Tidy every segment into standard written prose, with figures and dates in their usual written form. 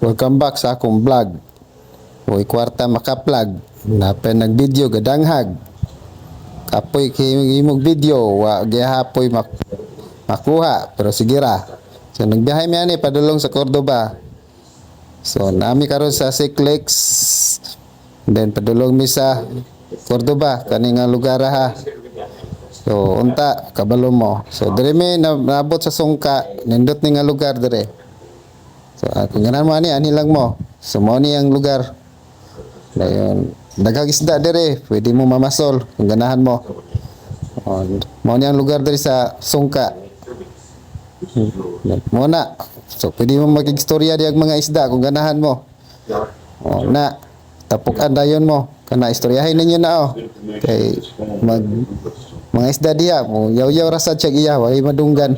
Welcome back sa akong vlog. Uy, kwarta maka-vlog. Napay nag-video gadanghag. Kapoy kay imong video, wa gihapoy makuha, pero sige ra. So nagbiyahe mi ani padulong sa Cordoba. So nami karon sa Siklex. Then padulong mi sa Cordoba kani nga lugar ha. So unta kabalo mo. So dire mi naabot sa Sungka, nindot ni nga lugar dire. So kung ganan mo ani lang mo. So mo ni ang lugar. Dayon daghang isda dire, pwede mo mamasol kung ganahan mo. Mo ni ang lugar dire sa Sungka. Mo na. So pwede mo mag-istorya diag mga isda kung ganahan mo. Na tapukan dayon mo kana istoryahin ninyo na kay mga isda diha mo yaw-yaw rasad siya iya way madunggan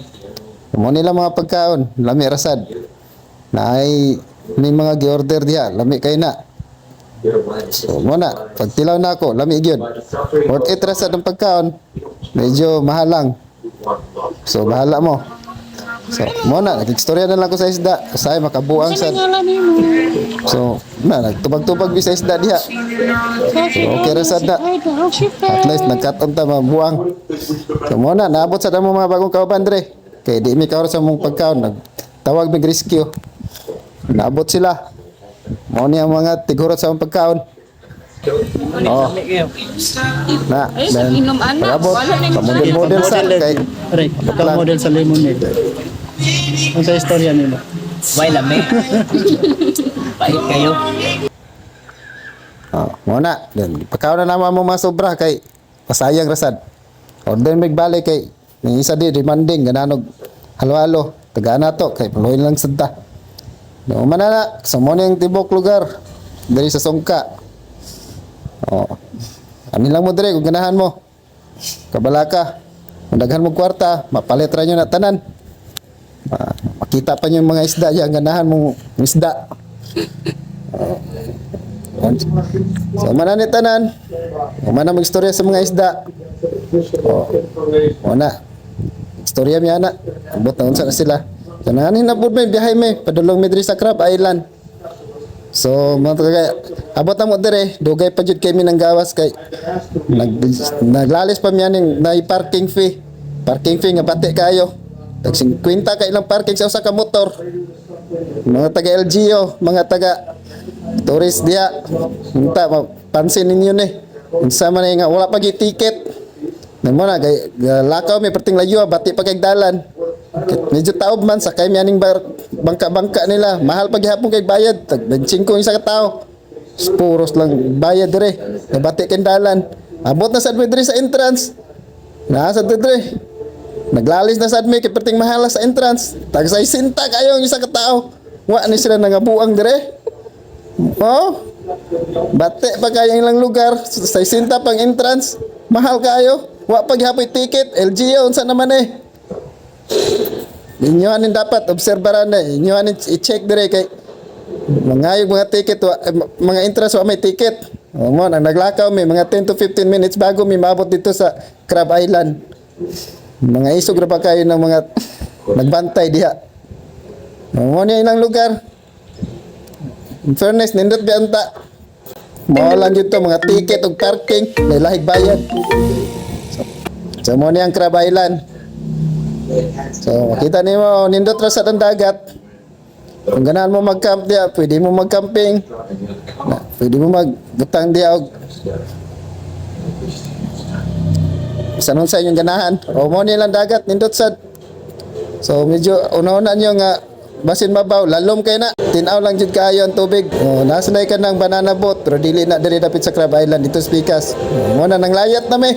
mo nila mga pagkaon lami rasad na ay may mga gi-order diha lami kay na so mo na pagtilaw na ako lami gyud or it rasad ang pagkaon medyo mahalang so bahala mo so mo na nag-istorya na lang ko sa isda say makabuang sad so na nagtubag-tubag bi sa isda diha so okay rasad na at least nagkaton ta mabuang so mo na naabot sa damo mga bagong kauban dire kay di mi karon sa mong pagkaon nagtawag mig rescue naabot sila mo ni ang mga tigurot sa mong pagkaon na then pag-abot model sa kay model sa lemonade. Ang sa istorya nila. Why lami? Bait kayo. Muna, then pagkaon na naman mo mga sobra kay pasayang rasad. Order mig balik kay yung isa di demanding gananog halo-halo taga na to kay puloy lang sadta. No man na sa mo ning tibok lugar diri sa Sungka. Ani lang mo dire kung ganahan mo. Kabalaka. Kung daghan mo kwarta, mapalit ra nyo na tanan. Makita pa nyo yung mga isda diyan ganahan mong isda. So manani tanan. Mana mag-istorya sa mga isda. Mana. Istorya mi ana. Abot na unsa na sila. Kanani na pud may biyahe may padulong mi diri sa Crab Island. So mga taga abot na mo dire dugay pa jud kay mi nang gawas kay naglalis pa mi aning na parking fee nga bati kayo tag 50 ka ilang parking sa usa ka motor mga taga LGU mga taga tourist diha unta pansin ninyo ni unsa man nga wala pa gi ticket namo na kay lakaw mi perting layo bati pa kay dalan medyo taob man sa kay mi aning bangka-bangka nila mahal pa gihapon kay bayad tag 25 isa ka tao puros lang bayad dire nabati kay dalan abot na sad mi dire sa entrance nasa dire naglalis na sad mi kay perting mahal sa entrance tag 60 kayo isa ka tao wa ni sila nangabuang dire bati pa kayo ilang lugar 60 pang entrance mahal kayo wa pa gihapoy ticket LGU unsa naman inyo anin dapat obserbaran na inyo anin i-check dire kay mangayog mga ticket mga entrance wa may ticket mo nang naglakaw may mga 10 to 15 minutes bago mi maabot dito sa Crab Island mga isog ra pa kayo ng mga nagbantay diha mo ni ilang lugar in fairness nindot bianta mo lang dito mga ticket ug parking may lahig bayad so mo ni ang Crab Island. So, makita nimo nindot ra sa dagat. Kung ganahan mo mag-camp diya, pwede mo mag-camping. Pwede mo magbutang diya og sanon sa inyong ganahan. O mo nilang dagat nindot sad. So, medyo una-una nyo nga basin mabaw, lalom kay na. Tinaw lang jud kaayo ang tubig. Nasanay ka ng banana boat, pero dili na diri dapit sa Crab Island dito sa Pikas. Mo na nang layat na mi.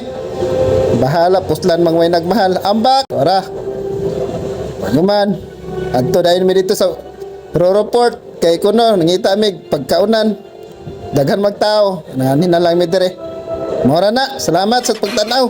Bahala puslan mangway nagmahal. Ambak. Ora. Panuman. Adto dayon mi dito sa Roroport kay kuno nangita mi pagkaunan. Daghan magtao. Nani na lang mi dire. Mora na. Salamat sa pagtanaw.